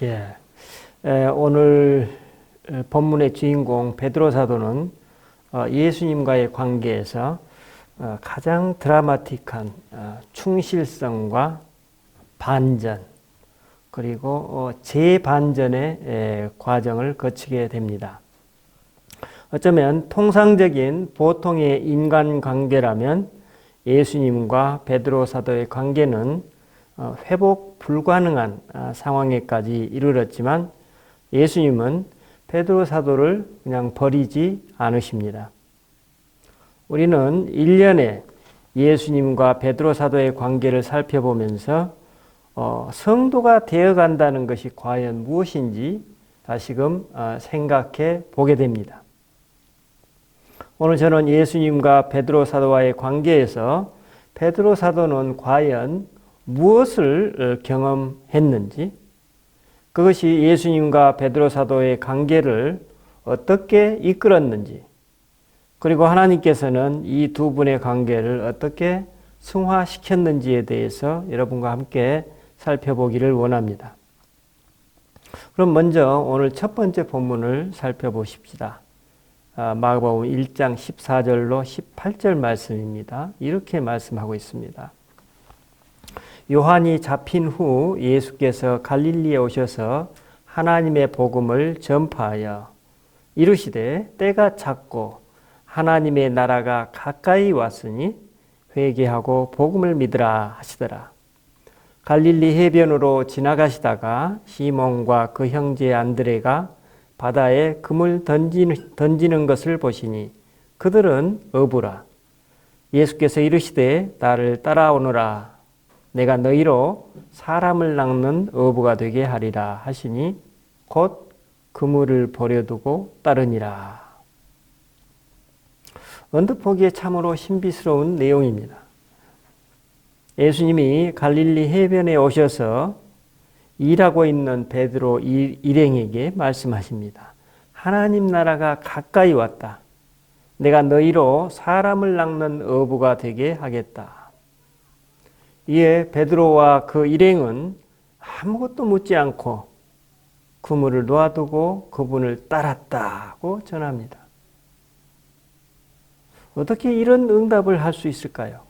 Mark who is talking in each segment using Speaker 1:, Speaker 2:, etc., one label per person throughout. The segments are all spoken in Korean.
Speaker 1: 예, 오늘 본문의 주인공 베드로 사도는 예수님과의 관계에서 가장 드라마틱한 충실성과 반전 그리고 재반전의 과정을 거치게 됩니다. 어쩌면 통상적인 보통의 인간관계라면 예수님과 베드로 사도의 관계는 회복 불가능한 상황에까지 이르렀지만 예수님은 베드로 사도를 그냥 버리지 않으십니다. 우리는 1년에 예수님과 베드로 사도의 관계를 살펴보면서 성도가 되어간다는 것이 과연 무엇인지 다시금 생각해 보게 됩니다. 오늘 저는 예수님과 베드로 사도와의 관계에서 베드로 사도는 과연 무엇을 경험했는지, 그것이 예수님과 베드로 사도의 관계를 어떻게 이끌었는지, 그리고 하나님께서는 이 두 분의 관계를 어떻게 승화시켰는지에 대해서 여러분과 함께 살펴보기를 원합니다. 그럼 먼저 오늘 첫 번째 본문을 살펴보십시다. 마가복음 1장 14절로 18절 말씀입니다. 이렇게 말씀하고 있습니다. 요한이 잡힌 후 예수께서 갈릴리에 오셔서 하나님의 복음을 전파하여 이르시되 때가 찼고 하나님의 나라가 가까이 왔으니 회개하고 복음을 믿으라 하시더라. 갈릴리 해변으로 지나가시다가 시몬과 그 형제 안드레가 바다에 금을 던지는 것을 보시니 그들은 어부라. 예수께서 이르시되 나를 따라오너라. 내가 너희로 사람을 낚는 어부가 되게 하리라 하시니 곧 그물을 버려두고 따르니라. 언뜻 보기에 참으로 신비스러운 내용입니다. 예수님이 갈릴리 해변에 오셔서 일하고 있는 베드로 일행에게 말씀하십니다. 하나님 나라가 가까이 왔다. 내가 너희로 사람을 낚는 어부가 되게 하겠다. 이에 베드로와 그 일행은 아무것도 묻지 않고 그물을 놓아두고 그분을 따랐다고 전합니다. 어떻게 이런 응답을 할 수 있을까요?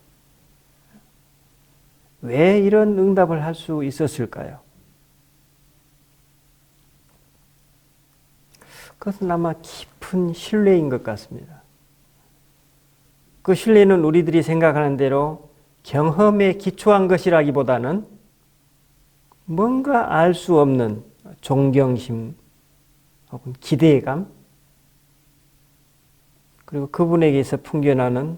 Speaker 1: 왜 이런 응답을 할 수 있었을까요? 그것은 아마 깊은 신뢰인 것 같습니다. 그 신뢰는 우리들이 생각하는 대로 경험에 기초한 것이라기보다는 뭔가 알 수 없는 존경심 혹은 기대감, 그리고 그분에게서 풍겨나는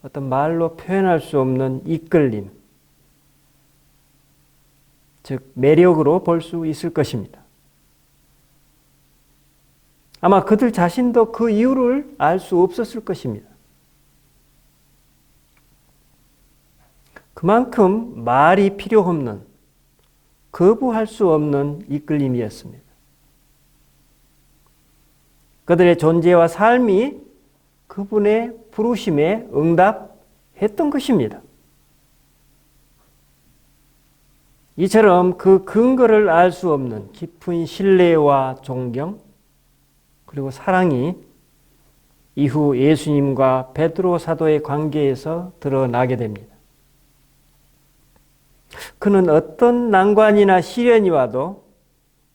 Speaker 1: 어떤 말로 표현할 수 없는 이끌림, 즉 매력으로 볼 수 있을 것입니다. 아마 그들 자신도 그 이유를 알 수 없었을 것입니다. 그만큼 말이 필요 없는, 거부할 수 없는 이끌림이었습니다. 그들의 존재와 삶이 그분의 부르심에 응답했던 것입니다. 이처럼 그 근거를 알 수 없는 깊은 신뢰와 존경, 그리고 사랑이 이후 예수님과 베드로 사도의 관계에서 드러나게 됩니다. 그는 어떤 난관이나 시련이 와도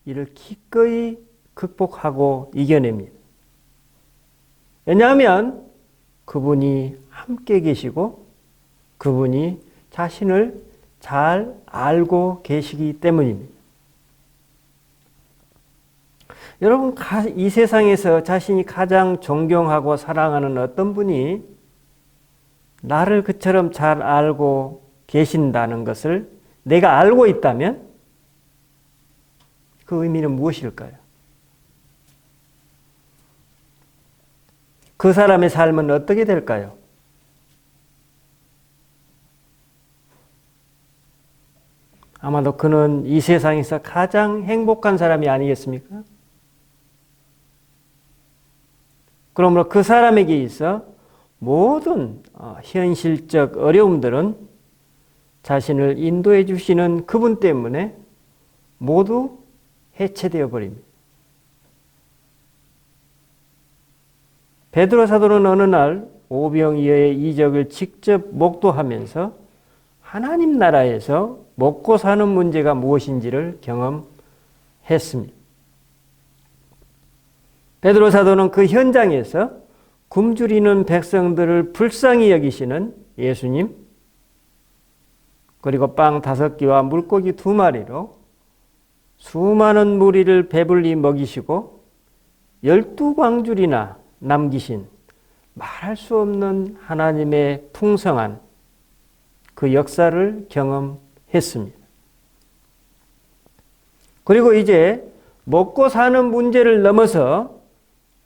Speaker 1: 이를 기꺼이 극복하고 이겨냅니다. 왜냐하면 그분이 함께 계시고 그분이 자신을 잘 알고 계시기 때문입니다. 여러분, 이 세상에서 자신이 가장 존경하고 사랑하는 어떤 분이 나를 그처럼 잘 알고 계신다는 것을 내가 알고 있다면 그 의미는 무엇일까요? 그 사람의 삶은 어떻게 될까요? 아마도 그는 이 세상에서 가장 행복한 사람이 아니겠습니까? 그러므로 그 사람에게 있어 모든 현실적 어려움들은 자신을 인도해 주시는 그분 때문에 모두 해체되어 버립니다. 베드로 사도는 어느 날 오병이어의 이적을 직접 목도하면서 하나님 나라에서 먹고 사는 문제가 무엇인지를 경험했습니다. 베드로 사도는 그 현장에서 굶주리는 백성들을 불쌍히 여기시는 예수님, 그리고 빵 5개와 물고기 2마리로 수많은 무리를 배불리 먹이시고 12광줄이나 남기신 말할 수 없는 하나님의 풍성한 그 역사를 경험했습니다. 그리고 이제 먹고 사는 문제를 넘어서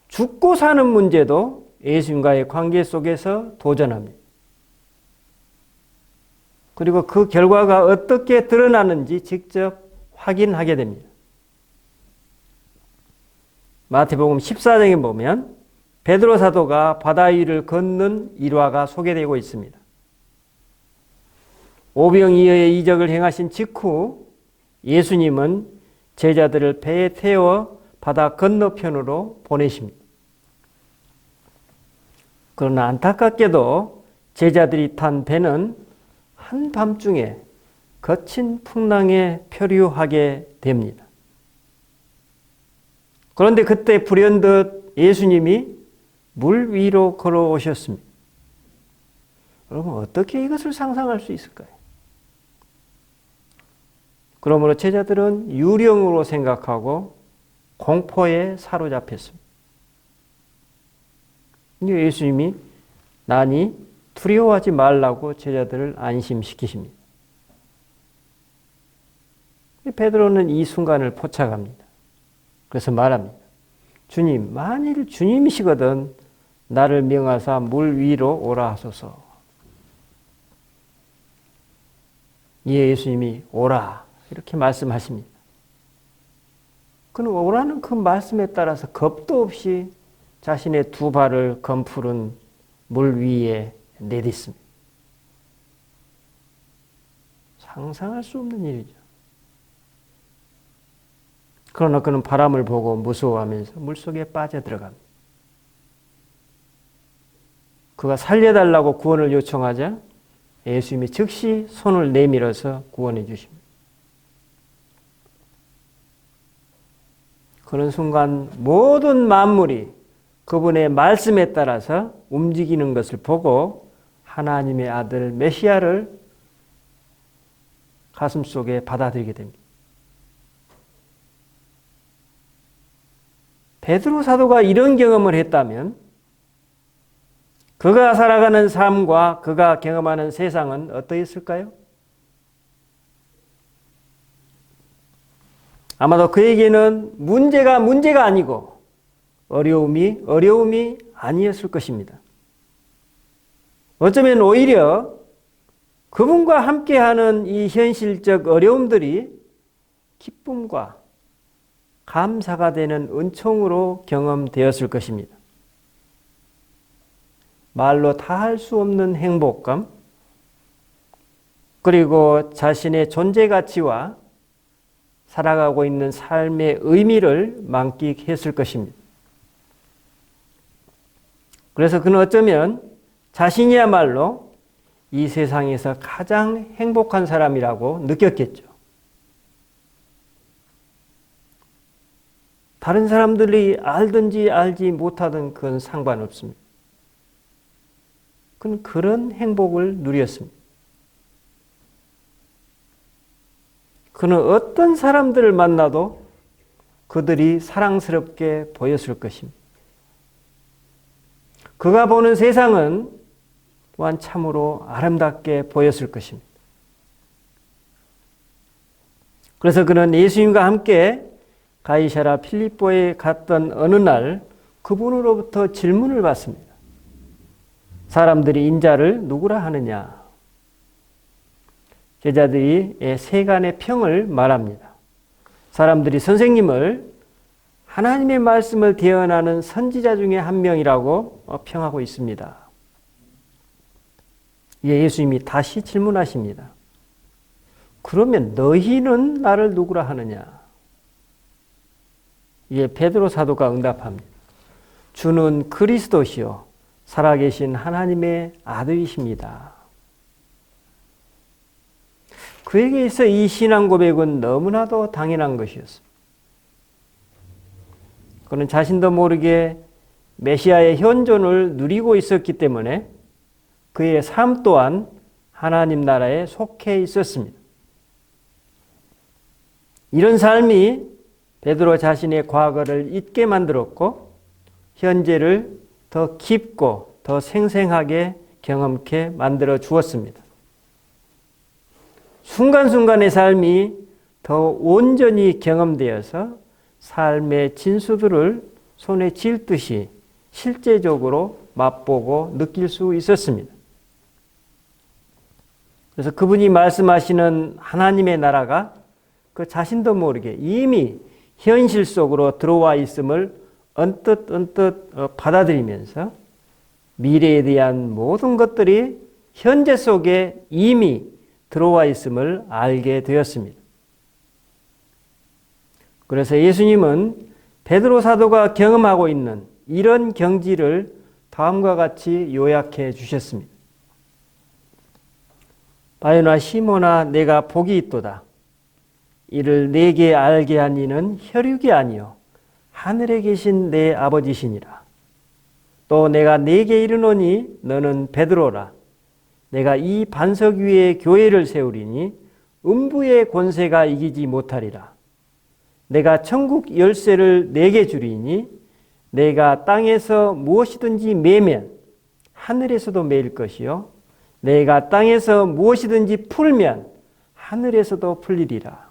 Speaker 1: 죽고 사는 문제도 예수님과의 관계 속에서 도전합니다. 그리고 그 결과가 어떻게 드러나는지 직접 확인하게 됩니다. 마태복음 14장에 보면 베드로 사도가 바다 위를 걷는 일화가 소개되고 있습니다. 오병이어의 이적을 행하신 직후 예수님은 제자들을 배에 태워 바다 건너편으로 보내십니다. 그러나 안타깝게도 제자들이 탄 배는 한밤중에 거친 풍랑에 표류하게 됩니다. 그런데 그때 불현듯 예수님이 물 위로 걸어오셨습니다. 여러분, 어떻게 이것을 상상할 수 있을까요? 그러므로 제자들은 유령으로 생각하고 공포에 사로잡혔습니다. 예수님이 나니 두려워하지 말라고 제자들을 안심시키십니다. 베드로는 이 순간을 포착합니다. 그래서 말합니다. 주님, 만일 주님이시거든 나를 명하사 물 위로 오라 하소서. 이에 예수님이 오라 이렇게 말씀하십니다. 그는 오라는 그 말씀에 따라서 겁도 없이 자신의 2발을 검푸른 물 위에 내딛습니다. 상상할 수 없는 일이죠. 그러나 그는 바람을 보고 무서워하면서 물속에 빠져들어갑니다. 그가 살려달라고 구원을 요청하자 예수님이 즉시 손을 내밀어서 구원해 주십니다. 그런 순간 모든 만물이 그분의 말씀에 따라서 움직이는 것을 보고 하나님의 아들 메시아를 가슴속에 받아들이게 됩니다. 베드로 사도가 이런 경험을 했다면 그가 살아가는 삶과 그가 경험하는 세상은 어떠했을까요? 아마도 그에게는 문제가 아니고 어려움이 아니었을 것입니다. 어쩌면 오히려 그분과 함께하는 이 현실적 어려움들이 기쁨과 감사가 되는 은총으로 경험되었을 것입니다. 말로 다 할 수 없는 행복감, 그리고 자신의 존재 가치와 살아가고 있는 삶의 의미를 만끽했을 것입니다. 그래서 그는 어쩌면 자신이야말로 이 세상에서 가장 행복한 사람이라고 느꼈겠죠. 다른 사람들이 알든지 알지 못하든 그건 상관없습니다. 그는 그런 행복을 누렸습니다. 그는 어떤 사람들을 만나도 그들이 사랑스럽게 보였을 것입니다. 그가 보는 세상은 또한 참으로 아름답게 보였을 것입니다. 그래서 그는 예수님과 함께 가이사랴 필립보에 갔던 어느 날 그분으로부터 질문을 받습니다. 사람들이 인자를 누구라 하느냐? 제자들이 세간의 평을 말합니다. 사람들이 선생님을 하나님의 말씀을 대언하는 선지자 중에 한 명이라고 평하고 있습니다. 예수님이 다시 질문하십니다. 그러면 너희는 나를 누구라 하느냐? 이에 베드로 사도가 응답합니다. 주는 그리스도시요 살아계신 하나님의 아들이십니다. 그에게 있어 이 신앙 고백은 너무나도 당연한 것이었습니다. 그는 자신도 모르게 메시아의 현존을 누리고 있었기 때문에 그의 삶 또한 하나님 나라에 속해 있었습니다. 이런 삶이 베드로 자신의 과거를 잊게 만들었고 현재를 더 깊고 더 생생하게 경험케 만들어 주었습니다. 순간순간의 삶이 더 온전히 경험되어서 삶의 진수들을 손에 쥘 듯이 실제적으로 맛보고 느낄 수 있었습니다. 그래서 그분이 말씀하시는 하나님의 나라가 그 자신도 모르게 이미 현실 속으로 들어와 있음을 언뜻 받아들이면서 미래에 대한 모든 것들이 현재 속에 이미 들어와 있음을 알게 되었습니다. 그래서 예수님은 베드로 사도가 경험하고 있는 이런 경지를 다음과 같이 요약해 주셨습니다. 바요나 시몬아 내가 복이 있도다. 이를 내게 알게 한 이는 혈육이 아니요 하늘에 계신 내 아버지시니라. 또 내가 내게 이르노니 너는 베드로라. 내가 이 반석 위에 교회를 세우리니 음부의 권세가 이기지 못하리라. 내가 천국 열쇠를 내게 주리니 내가 땅에서 무엇이든지 매면 하늘에서도 매일 것이요 내가 땅에서 무엇이든지 풀면 하늘에서도 풀리리라.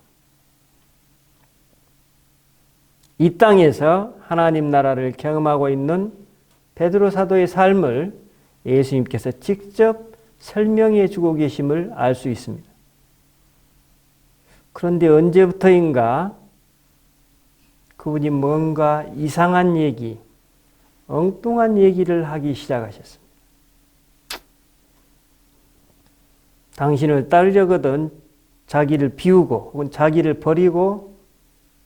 Speaker 1: 이 땅에서 하나님 나라를 경험하고 있는 베드로 사도의 삶을 예수님께서 직접 설명해 주고 계심을 알 수 있습니다. 그런데 언제부터인가 그분이 뭔가 이상한 얘기, 엉뚱한 얘기를 하기 시작하셨습니다. 당신을 따르려거든 자기를 비우고 혹은 자기를 버리고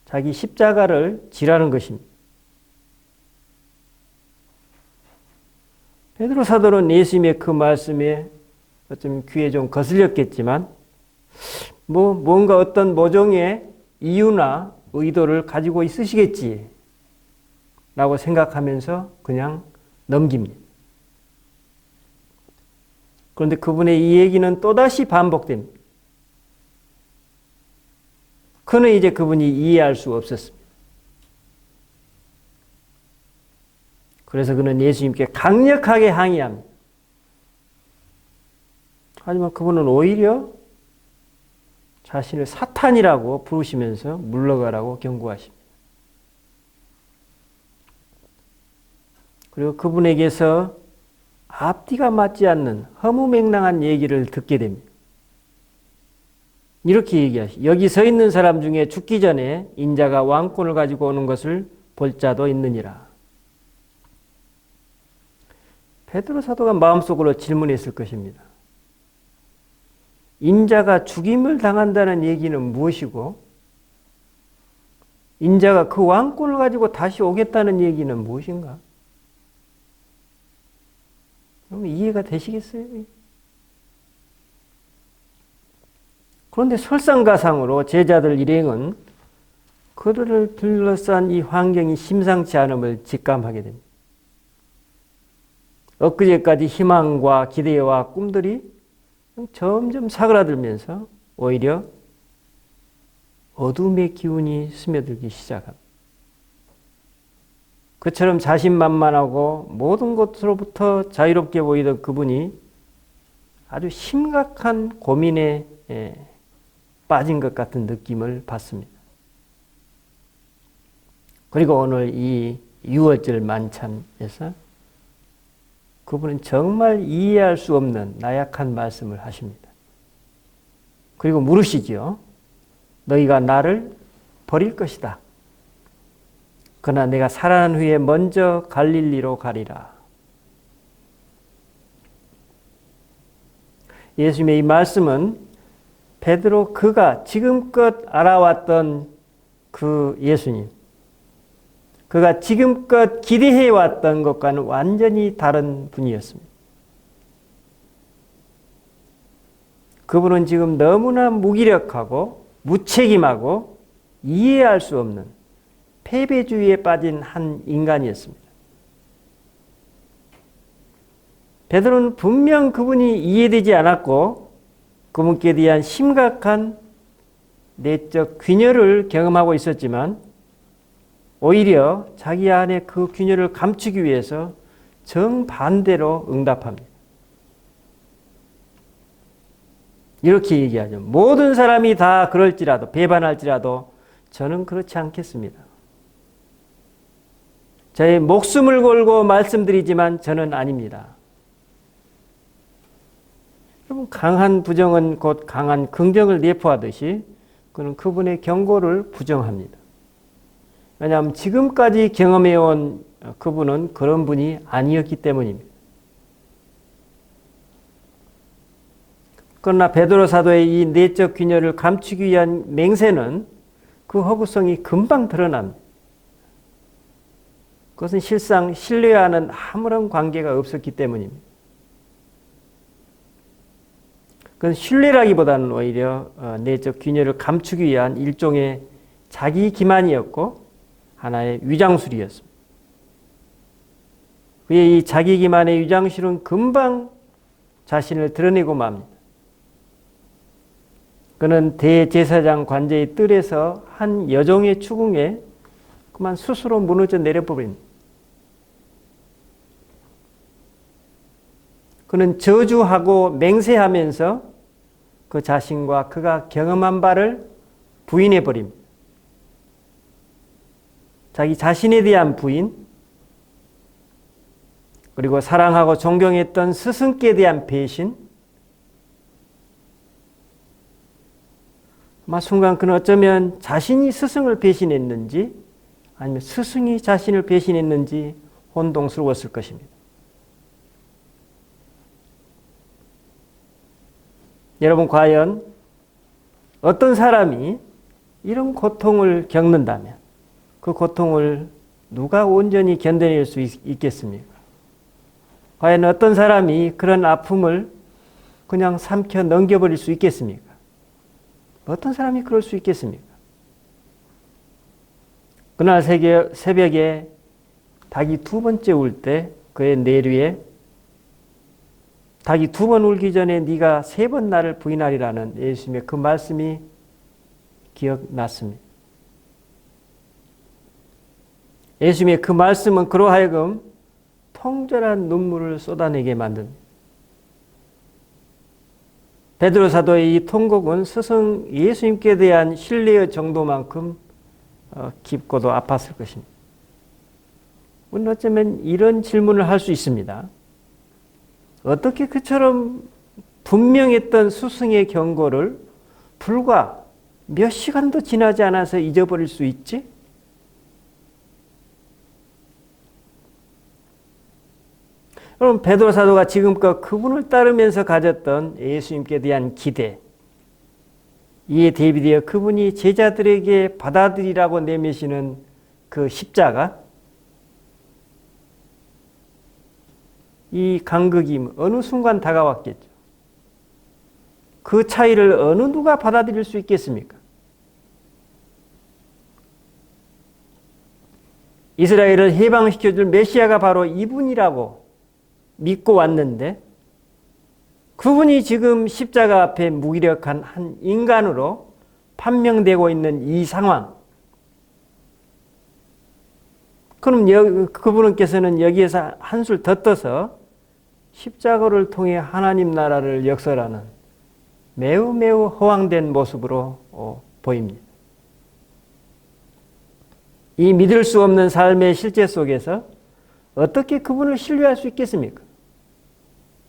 Speaker 1: 자기 십자가를 지라는 것입니다. 베드로 사도는 예수님의 그 말씀에 어쩌면 귀에 좀 거슬렸겠지만 뭔가 어떤 모종의 이유나 의도를 가지고 있으시겠지 라고 생각하면서 그냥 넘깁니다. 그런데 그분의 이 얘기는 또다시 반복됩니다. 그는 이제 그분이 이해할 수 없었습니다. 그래서 그는 예수님께 강력하게 항의합니다. 하지만 그분은 오히려 자신을 사탄이라고 부르시면서 물러가라고 경고하십니다. 그리고 그분에게서 앞뒤가 맞지 않는 허무맹랑한 얘기를 듣게 됩니다. 이렇게 얘기하시죠. 여기 서 있는 사람 중에 죽기 전에 인자가 왕권을 가지고 오는 것을 볼 자도 있느니라. 베드로 사도가 마음속으로 질문했을 것입니다. 인자가 죽임을 당한다는 얘기는 무엇이고 인자가 그 왕권을 가지고 다시 오겠다는 얘기는 무엇인가? 그럼 이해가 되시겠어요? 그런데 설상가상으로 제자들 일행은 그들을 둘러싼 이 환경이 심상치 않음을 직감하게 됩니다. 엊그제까지 희망과 기대와 꿈들이 점점 사그라들면서 오히려 어둠의 기운이 스며들기 시작합니다. 그처럼 자신만만하고 모든 것으로부터 자유롭게 보이던 그분이 아주 심각한 고민에 빠진 것 같은 느낌을 받습니다. 그리고 오늘 이 6월절 만찬에서 그분은 정말 이해할 수 없는 나약한 말씀을 하십니다. 그리고 물으시죠. 너희가 나를 버릴 것이다. 그러나 내가 살아난 후에 먼저 갈릴리로 가리라. 예수님의 이 말씀은 베드로 그가 지금껏 알아왔던 그 예수님, 그가 지금껏 기대해왔던 것과는 완전히 다른 분이었습니다. 그분은 지금 너무나 무기력하고 무책임하고 이해할 수 없는 패배주의에 빠진 한 인간이었습니다. 베드로는 분명 그분이 이해되지 않았고 그분께 대한 심각한 내적 균열을 경험하고 있었지만 오히려 자기 안에 그 균열을 감추기 위해서 정반대로 응답합니다. 이렇게 얘기하죠. 모든 사람이 다 그럴지라도, 배반할지라도 저는 그렇지 않겠습니다. 저의 목숨을 걸고 말씀드리지만 저는 아닙니다. 여러분, 강한 부정은 곧 강한 긍정을 내포하듯이 그는 그분의 경고를 부정합니다. 왜냐하면 지금까지 경험해온 그분은 그런 분이 아니었기 때문입니다. 그러나 베드로 사도의 이 내적 균열을 감추기 위한 맹세는 그 허구성이 금방 드러납니다. 그것은 실상 신뢰와는 아무런 관계가 없었기 때문입니다. 그건 신뢰라기보다는 오히려 내적 균열을 감추기 위한 일종의 자기 기만이었고 하나의 위장술이었습니다. 그의 이 자기 기만의 위장술은 금방 자신을 드러내고 맙니다. 그는 대제사장 관제의 뜰에서 한 여종의 추궁에 그만 스스로 무너져 내려버립니다. 그는 저주하고 맹세하면서 그 자신과 그가 경험한 바를 부인해버립니다. 자기 자신에 대한 부인, 그리고 사랑하고 존경했던 스승께 대한 배신, 아마 순간 그는 어쩌면 자신이 스승을 배신했는지 아니면 스승이 자신을 배신했는지 혼동스러웠을 것입니다. 여러분, 과연 어떤 사람이 이런 고통을 겪는다면 그 고통을 누가 온전히 견뎌낼 수 있겠습니까? 과연 어떤 사람이 그런 아픔을 그냥 삼켜 넘겨버릴 수 있겠습니까? 어떤 사람이 그럴 수 있겠습니까? 그날 새벽에 닭이 두 번째 울 때 그의 내류에 닭이 두 번 울기 전에 네가 세 번 나를 부인하리라는 예수님의 그 말씀이 기억났습니다. 예수님의 그 말씀은 그로 하여금 통절한 눈물을 쏟아내게 만듭니다. 베드로 사도의 이 통곡은 스승 예수님께 대한 신뢰의 정도만큼 깊고도 아팠을 것입니다. 우리는 어쩌면 이런 질문을 할 수 있습니다. 어떻게 그처럼 분명했던 스승의 경고를 불과 몇 시간도 지나지 않아서 잊어버릴 수 있지? 여러분, 베드로 사도가 지금껏 그분을 따르면서 가졌던 예수님께 대한 기대, 이에 대비되어 그분이 제자들에게 받아들이라고 내미시는 그 십자가, 이 간극이 어느 순간 다가왔겠죠. 그 차이를 어느 누가 받아들일 수 있겠습니까? 이스라엘을 해방시켜줄 메시아가 바로 이분이라고 믿고 왔는데 그분이 지금 십자가 앞에 무기력한 한 인간으로 판명되고 있는 이 상황. 그럼 그분께서는 여기에서 한술 더 떠서 십자가를 통해 하나님 나라를 역설하는 매우 매우 허황된 모습으로 보입니다. 이 믿을 수 없는 삶의 실제 속에서 어떻게 그분을 신뢰할 수 있겠습니까?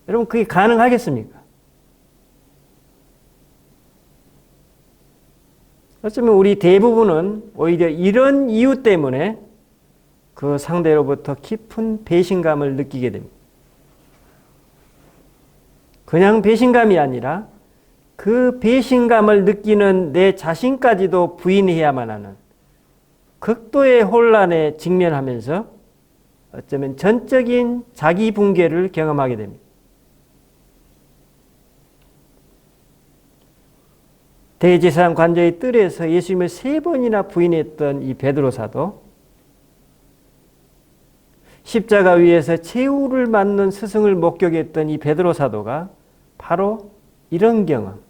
Speaker 1: 여러분, 그게 가능하겠습니까? 어쩌면 우리 대부분은 오히려 이런 이유 때문에 그 상대로부터 깊은 배신감을 느끼게 됩니다. 그냥 배신감이 아니라 그 배신감을 느끼는 내 자신까지도 부인해야만 하는 극도의 혼란에 직면하면서 어쩌면 전적인 자기 붕괴를 경험하게 됩니다. 대제사장 관저의 뜰에서 예수님을 3번이나 부인했던 이 베드로 사도, 십자가 위에서 최후를 맞는 스승을 목격했던 이 베드로 사도가 바로 이런 경험,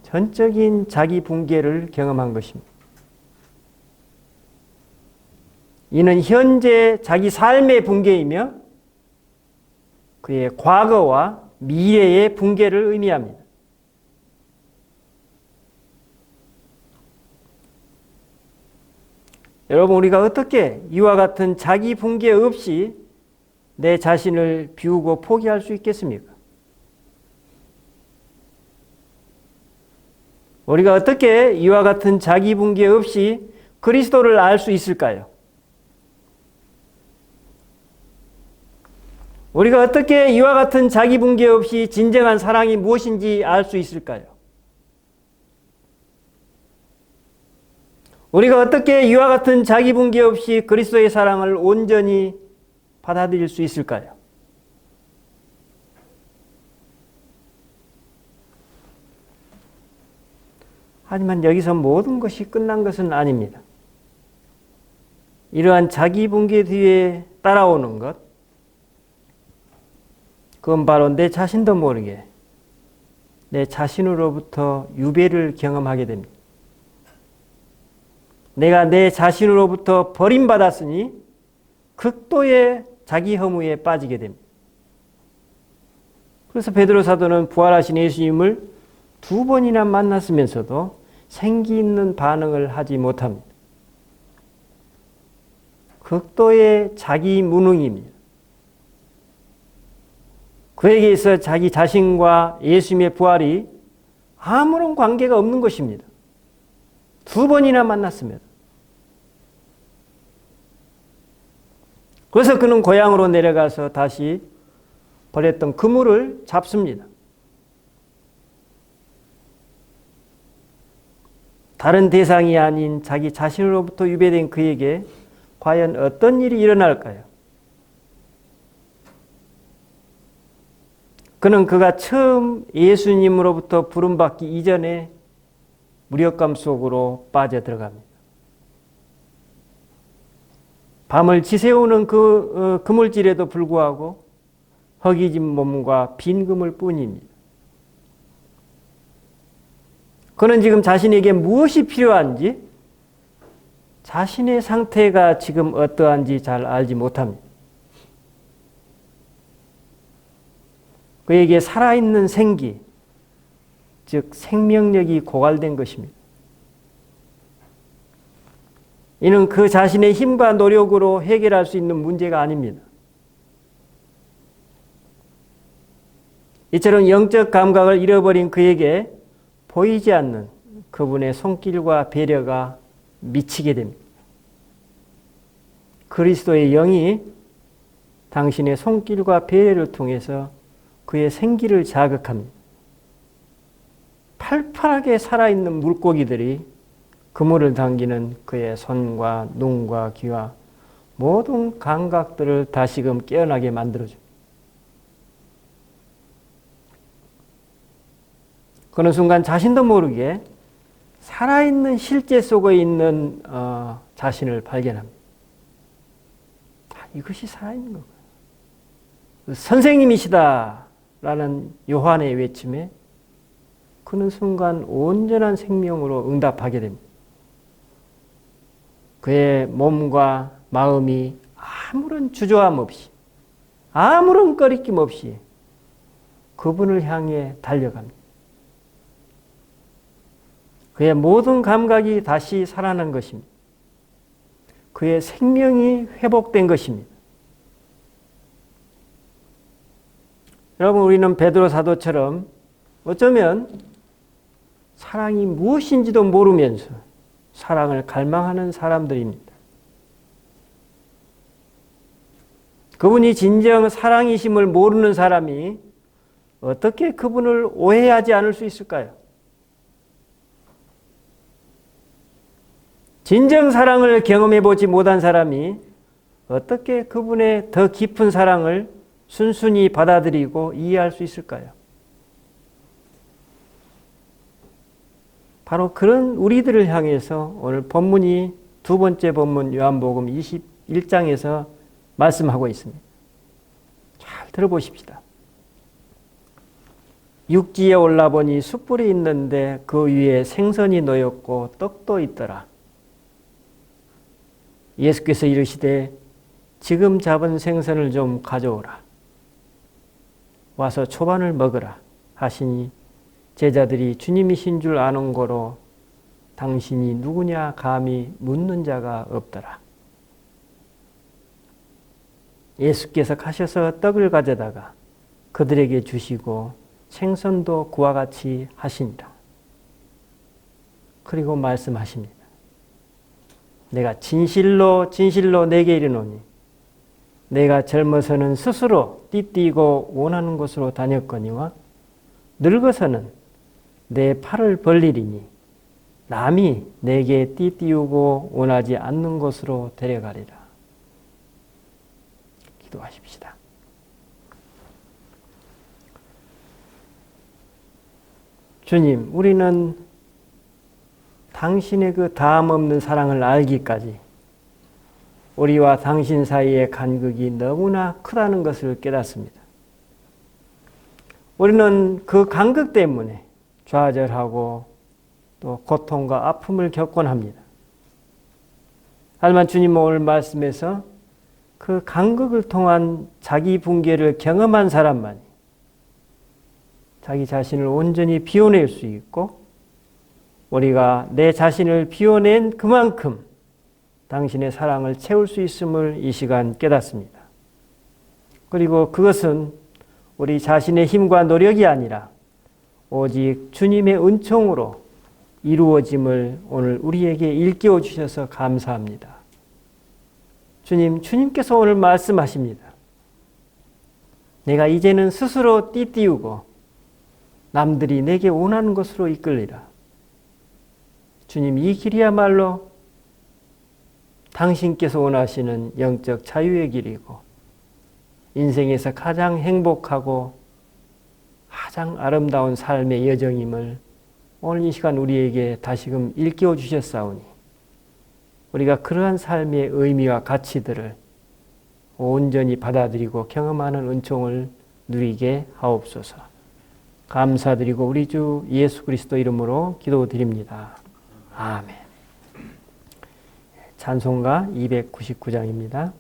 Speaker 1: 전적인 자기 붕괴를 경험한 것입니다. 이는 현재 자기 삶의 붕괴이며 그의 과거와 미래의 붕괴를 의미합니다. 여러분, 우리가 어떻게 이와 같은 자기 붕괴 없이 내 자신을 비우고 포기할 수 있겠습니까? 우리가 어떻게 이와 같은 자기 붕괴 없이 그리스도를 알 수 있을까요? 우리가 어떻게 이와 같은 자기 붕괴 없이 진정한 사랑이 무엇인지 알 수 있을까요? 우리가 어떻게 이와 같은 자기 붕괴 없이 그리스도의 사랑을 온전히 받아들일 수 있을까요? 하지만 여기서 모든 것이 끝난 것은 아닙니다. 이러한 자기 붕괴 뒤에 따라오는 것, 그건 바로 내 자신도 모르게 내 자신으로부터 유배를 경험하게 됩니다. 내가 내 자신으로부터 버림받았으니 극도의 자기 허무에 빠지게 됩니다. 그래서 베드로 사도는 부활하신 예수님을 2번이나 만났으면서도 생기 있는 반응을 하지 못합니다. 극도의 자기 무능입니다. 그에게 있어 자기 자신과 예수님의 부활이 아무런 관계가 없는 것입니다. 2번이나 만났습니다. 그래서 그는 고향으로 내려가서 다시 버렸던 그물을 잡습니다. 다른 대상이 아닌 자기 자신으로부터 유배된 그에게 과연 어떤 일이 일어날까요? 그는 그가 처음 예수님으로부터 부름받기 이전에 무력감 속으로 빠져들어갑니다. 밤을 지새우는 그 그물질에도 불구하고 허기진 몸과 빈 그물 뿐입니다. 그는 지금 자신에게 무엇이 필요한지, 자신의 상태가 지금 어떠한지 잘 알지 못합니다. 그에게 살아있는 생기, 즉 생명력이 고갈된 것입니다. 이는 그 자신의 힘과 노력으로 해결할 수 있는 문제가 아닙니다. 이처럼 영적 감각을 잃어버린 그에게 보이지 않는 그분의 손길과 배려가 미치게 됩니다. 그리스도의 영이 당신의 손길과 배려를 통해서 그의 생기를 자극합니다. 팔팔하게 살아있는 물고기들이 그물을 당기는 그의 손과 눈과 귀와 모든 감각들을 다시금 깨어나게 만들어줍니다. 그런 순간 자신도 모르게 살아있는 실제 속에 있는 자신을 발견합니다. 이것이 살아있는 거구나. 선생님이시다 라는 요한의 외침에 그는 순간 온전한 생명으로 응답하게 됩니다. 그의 몸과 마음이 아무런 주저함 없이, 아무런 꺼리낌 없이 그분을 향해 달려갑니다. 그의 모든 감각이 다시 살아난 것입니다. 그의 생명이 회복된 것입니다. 여러분, 우리는 베드로 사도처럼 어쩌면 사랑이 무엇인지도 모르면서 사랑을 갈망하는 사람들입니다. 그분이 진정 사랑이심을 모르는 사람이 어떻게 그분을 오해하지 않을 수 있을까요? 진정 사랑을 경험해 보지 못한 사람이 어떻게 그분의 더 깊은 사랑을 순순히 받아들이고 이해할 수 있을까요? 바로 그런 우리들을 향해서 오늘 본문이 두 번째 본문 요한복음 21장에서 말씀하고 있습니다. 잘 들어보십시다. 육지에 올라보니 숯불이 있는데 그 위에 생선이 놓였고 떡도 있더라. 예수께서 이르시되 지금 잡은 생선을 좀 가져오라. 와서 초반을 먹으라 하시니 제자들이 주님이신 줄 아는 거로 당신이 누구냐 감히 묻는 자가 없더라. 예수께서 가셔서 떡을 가져다가 그들에게 주시고 생선도 그와 같이 하시니라. 그리고 말씀하십니다. 내가 진실로 진실로 내게 이르노니 내가 젊어서는 스스로 띠띠고 원하는 곳으로 다녔거니와 늙어서는 내 팔을 벌리리니 남이 내게 띠띠우고 원하지 않는 곳으로 데려가리라. 기도하십시다. 주님, 우리는 당신의 그 다함 없는 사랑을 알기까지 우리와 당신 사이의 간극이 너무나 크다는 것을 깨닫습니다. 우리는 그 간극 때문에 좌절하고 또 고통과 아픔을 겪곤 합니다. 하지만 주님 오늘 말씀에서 그 간극을 통한 자기 붕괴를 경험한 사람만이 자기 자신을 온전히 비워낼 수 있고 우리가 내 자신을 비워낸 그만큼 당신의 사랑을 채울 수 있음을 이 시간 깨닫습니다. 그리고 그것은 우리 자신의 힘과 노력이 아니라 오직 주님의 은총으로 이루어짐을 오늘 우리에게 일깨워 주셔서 감사합니다. 주님, 주님께서 오늘 말씀하십니다. 내가 이제는 스스로 띠띠우고 남들이 내게 원하는 것으로 이끌리라. 주님, 이 길이야말로 당신께서 원하시는 영적 자유의 길이고 인생에서 가장 행복하고 가장 아름다운 삶의 여정임을 오늘 이 시간 우리에게 다시금 일깨워 주셨사오니 우리가 그러한 삶의 의미와 가치들을 온전히 받아들이고 경험하는 은총을 누리게 하옵소서. 감사드리고 우리 주 예수 그리스도 이름으로 기도드립니다. 아멘. 찬송가 299장입니다.